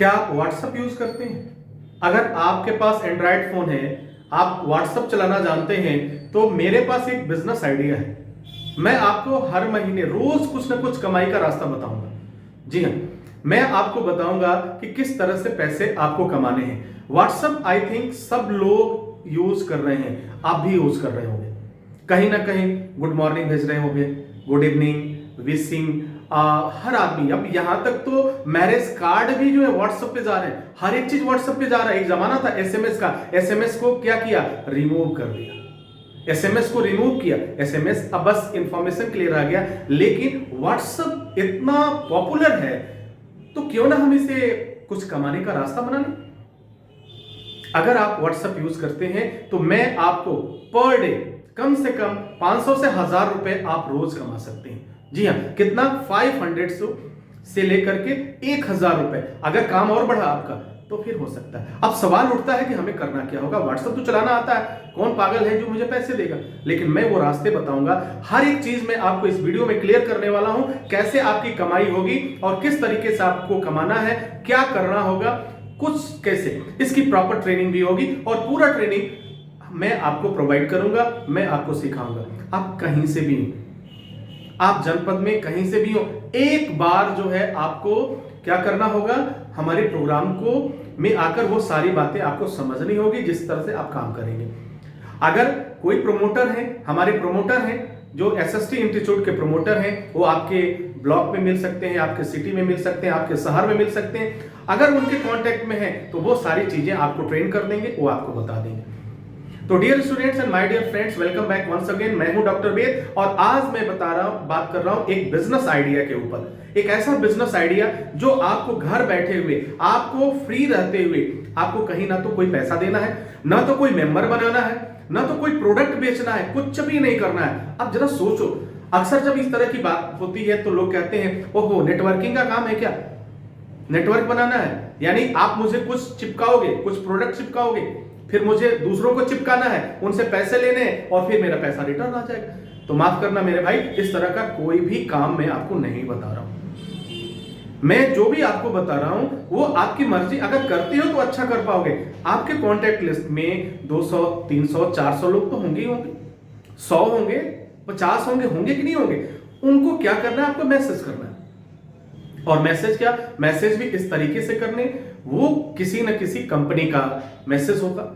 क्या आप WhatsApp use करते हैं? अगर आपके पास एंड्रॉयड फोन है, आप व्हाट्सएप चलाना जानते हैं, तो मेरे पास एक बिजनेस आइडिया है। मैं आपको हर महीने रोज कुछ ना कुछ कमाई का रास्ता बताऊंगा। जी हाँ, मैं आपको बताऊंगा कि किस तरह से पैसे आपको कमाने हैं। व्हाट्सएप आई थिंक सब लोग यूज कर रहे हैं, आप भी यूज कर रहे होंगे। कहीं ना कहीं गुड मॉर्निंग भेज रहे होंगे, गुड इवनिंग, विशिंग, हर आदमी। अब यहां तक तो मैरिज कार्ड भी जो है व्हाट्सएप पे जा रहे हैं, हर एक चीज व्हाट्सएप पे जा रहा है। एक जमाना था एसएमएस का, एसएमएस को क्या किया, रिमूव कर दिया। एसएमएस को रिमूव किया, एसएमएस अब बस इंफॉर्मेशन के लिए रह गया। लेकिन व्हाट्सएप इतना पॉपुलर है, तो क्यों ना हम इसे कुछ कमाने का रास्ता बना लें। अगर आप व्हाट्सएप यूज करते हैं तो मैं आपको पर डे कम से कम 500 से 1000 रुपए आप रोज कमा सकते हैं। जी हाँ, कितना, 500 से लेकर के 1000 रुपए। अगर काम और बढ़ा आपका तो फिर हो सकता है। अब सवाल उठता है कि हमें करना क्या होगा। व्हाट्सएप तो चलाना आता है, कौन पागल है जो मुझे पैसे देगा। लेकिन मैं वो रास्ते बताऊंगा, हर एक चीज मैं आपको इस वीडियो में क्लियर करने वाला हूं। कैसे आपकी कमाई होगी और किस तरीके से आपको कमाना है, क्या करना होगा, कुछ कैसे, इसकी प्रॉपर ट्रेनिंग भी होगी। और पूरा ट्रेनिंग मैं आपको प्रोवाइड करूंगा, मैं आपको सिखाऊंगा। आप कहीं से भी, आप जनपद में कहीं से भी हो, एक बार जो है आपको क्या करना होगा, हमारे प्रोग्राम को में आकर वो सारी बातें आपको समझनी होगी, जिस तरह से आप काम करेंगे। अगर कोई प्रमोटर है, हमारे प्रमोटर हैं जो एसएसटी इंस्टीट्यूट के प्रमोटर हैं, वो आपके ब्लॉक में मिल सकते हैं, आपके सिटी में मिल सकते हैं, आपके शहर में मिल सकते हैं। अगर उनके कांटेक्ट में है तो वो सारी चीजें आपको ट्रेन कर देंगे, वो आपको बता देंगे। तो dear students and my dear friends, welcome back once again. मैं हूं डॉक्टर वेद और आज मैं बात कर रहा हूं एक बिजनेस आइडिया के ऊपर। एक ऐसा बिजनेस आइडिया जो आपको घर बैठे हुए, आपको फ्री रहते हुए, आपको कहीं ना तो कोई पैसा देना है, ना तो कोई मेंबर बनाना है, ना तो कोई प्रोडक्ट बेचना है, कुछ भी नहीं करना है। अब जरा सोचो, अक्सर जब इस तरह की बात होती है तो लोग कहते हैं ओहो नेटवर्किंग का काम है क्या, नेटवर्क बनाना है, यानी आप मुझे कुछ चिपकाओगे, कुछ प्रोडक्ट चिपकाओगे, फिर मुझे दूसरों को चिपकाना है, उनसे पैसे लेने हैं और फिर मेरा पैसा रिटर्न आ जाएगा। तो माफ करना मेरे भाई, इस तरह का कोई भी काम मैं आपको नहीं बता रहा हूं। मैं जो भी आपको बता रहा हूं वो आपकी मर्जी, अगर करते हो तो अच्छा कर पाओगे। आपके कॉन्टेक्ट लिस्ट में 200, 300, 400 लोग तो होंगे ही होंगे, 100 होंगे, 50 होंगे कि नहीं होंगे। उनको क्या करना है, आपको मैसेज करना है। और मैसेज क्या, मैसेज भी इस तरीके से करने, वो किसी न किसी कंपनी का मैसेज होगा।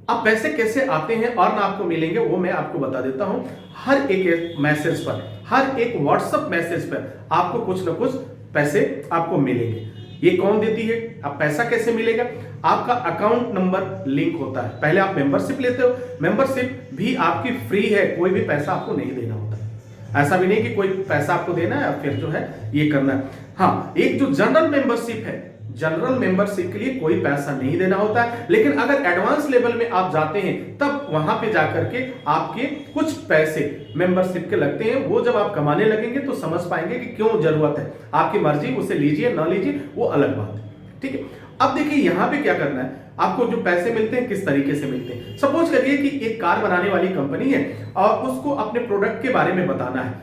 अब पैसे कैसे आते हैं और ना आपको मिलेंगे वो मैं आपको बता देता हूं। हर एक मैसेज पर, हर एक व्हाट्सएप मैसेज पर आपको कुछ ना कुछ पैसे आपको मिलेंगे। ये कौन देती है, अब पैसा कैसे मिलेगा, आपका अकाउंट नंबर लिंक होता है। पहले आप मेंबरशिप लेते हो, मेंबरशिप भी आपकी फ्री है, कोई भी पैसा आपको नहीं देना होता। ऐसा भी नहीं कि कोई पैसा आपको देना है फिर जो है ये करना है। हाँ, एक जो जनरल मेंबरशिप है, जनरल मेंबरशिप के लिए कोई पैसा नहीं देना होता है। लेकिन अगर एडवांस लेवल में आप जाते हैं तब वहां पे जाकर के आपके कुछ पैसे मेंबरशिप के लगते हैं। वो जब आप कमाने लगेंगे तो समझ पाएंगे कि क्यों जरूरत है। आपकी मर्जी, उसे लीजिए ना लीजिए वो अलग बात है, ठीक है। अब देखिए यहां पे क्या करना है, आपको जो पैसे मिलते हैं किस तरीके से मिलते हैं। सपोज करिए कि एक कार बनाने वाली कंपनी है और उसको अपने प्रोडक्ट के बारे में बताना है,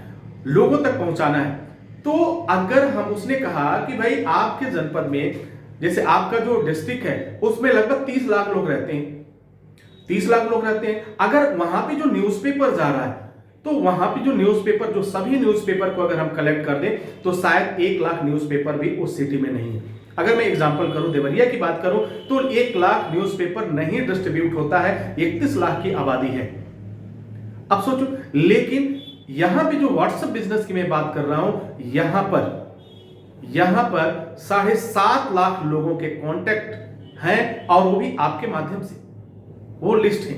लोगों तक पहुंचाना है। तो अगर हम उसने कहा कि भाई आपके जनपद में, जैसे आपका जो डिस्ट्रिक्ट है उसमें लगभग 30 लाख लोग रहते हैं, 30 लाख लोग रहते हैं। अगर वहां पे जो न्यूज़पेपर जा रहा है तो वहां पे जो न्यूज़पेपर, जो सभी न्यूज़पेपर को अगर हम कलेक्ट कर दें तो शायद 1 लाख न्यूज़पेपर भी उस सिटी में नहीं है। अगर मैं एग्जांपल करूं, देवरिया की बात करूं तो 1 लाख न्यूज़पेपर नहीं डिस्ट्रीब्यूट होता है, 31 लाख की आबादी है। अब सोचो, लेकिन यहां पे जो व्हाट्सएप बिजनेस की मैं बात कर रहा हूं, यहां पर 7.5 लाख लोगों के कांटेक्ट हैं और वो भी आपके माध्यम से, वो लिस्ट है।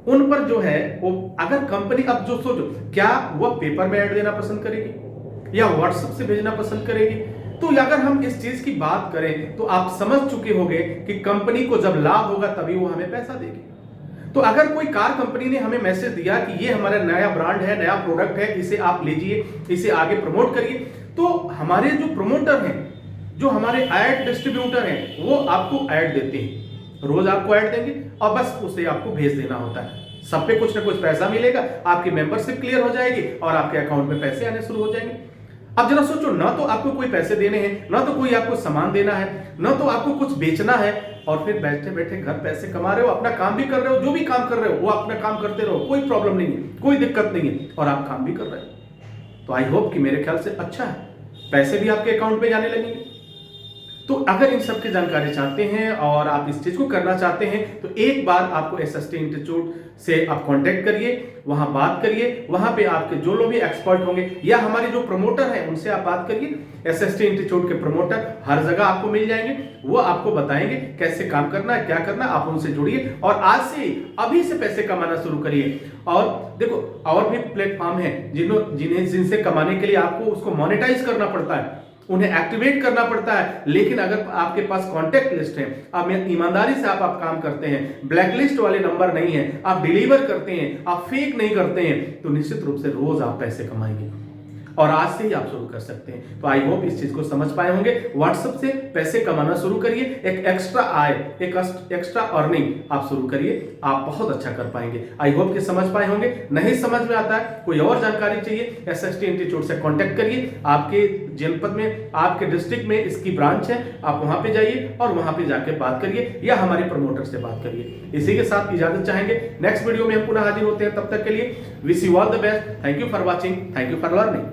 उन पर जो है वो, अगर कंपनी, अब जो सोचो, क्या वो पेपर में ऐड देना पसंद करेगी या व्हाट्सएप से भेजना पसंद करेगी। तो अगर हम इस चीज की बात करें तो आप समझ चुके होंगे कि कंपनी को जब लाभ होगा तभी वो हमें पैसा देगी। तो अगर कोई कार कंपनी ने हमें मैसेज दिया कि ये हमारा नया ब्रांड है, नया प्रोडक्ट है, इसे आप लीजिए, इसे आगे प्रमोट करिए, तो हमारे जो प्रमोटर हैं, जो हमारे ऐड डिस्ट्रीब्यूटर हैं, वो आपको ऐड देते हैं, रोज आपको ऐड देंगे और बस उसे आपको भेज देना होता है। सब पे कुछ ना कुछ पैसा मिलेगा, आपकी मेंबरशिप क्लियर हो जाएगी और आपके अकाउंट में पैसे आने शुरू हो जाएंगे। अब जरा सोचो, ना तो आपको कोई पैसे देने हैं, ना तो कोई आपको सामान देना है, ना तो आपको कुछ बेचना है, और फिर बैठे बैठे घर पैसे कमा रहे हो, अपना काम भी कर रहे हो, जो भी काम कर रहे हो वो अपना काम करते रहो, कोई प्रॉब्लम नहीं है, कोई दिक्कत नहीं है, और आप काम भी कर रहे हो। तो आई होप कि मेरे ख्याल से अच्छा है, पैसे भी आपके अकाउंट में जाने लगेंगे। तो अगर इन सब की जानकारी चाहते हैं और आप इस चीज को करना चाहते हैं, तो एक बार आपको SST इंस्टीट्यूट से आप कांटेक्ट करिए, वहां बात करिए, वहां पे आपके जो लोग भी एक्सपर्ट होंगे या हमारे जो प्रमोटर हैं उनसे आप बात करिए। SST इंस्टीट्यूट के प्रमोटर हर जगह आपको मिल जाएंगे, वो आपको बताएंगे कैसे काम करना है, क्या करना है। आप उनसे जुड़िए और आज से अभी से पैसे कमाना शुरू करिए। और देखो, और भी प्लेटफॉर्म है जिनसे कमाने के लिए आपको उसको मोनेटाइज करना पड़ता है, उन्हें एक्टिवेट करना पड़ता है। लेकिन अगर आपके पास कॉन्टैक्ट लिस्ट है, आप ईमानदारी से आप काम करते हैं, ब्लैकलिस्ट वाले नंबर नहीं है, आप डिलीवर करते हैं, आप फेक नहीं करते हैं, तो निश्चित रूप से रोज आप पैसे कमाएंगे और आज से ही आप शुरू कर सकते हैं। तो आई होप इस चीज को समझ पाए होंगे। व्हाट्सएप से पैसे कमाना शुरू करिए, एक एक्स्ट्रा आय, एक एक्स्ट्रा अर्निंग आप शुरू करिए, आप बहुत अच्छा कर पाएंगे। आई होप कि समझ पाए होंगे। नहीं समझ में आता है, कोई और जानकारी चाहिए, SST इंस्टीट्यूट से कांटेक्ट करिए। आपके जनपद में, आपके डिस्ट्रिक्ट में इसकी ब्रांच है, आप वहां पे जाइए और वहां पे जाके बात करिए या हमारे प्रमोटर से बात करिए। इसी के साथ इजाजत चाहेंगे, नेक्स्ट वीडियो में हम पुनः हाजिर होते हैं। तब तक के लिए wish you all the best. Thank you for watching, thank you for learning.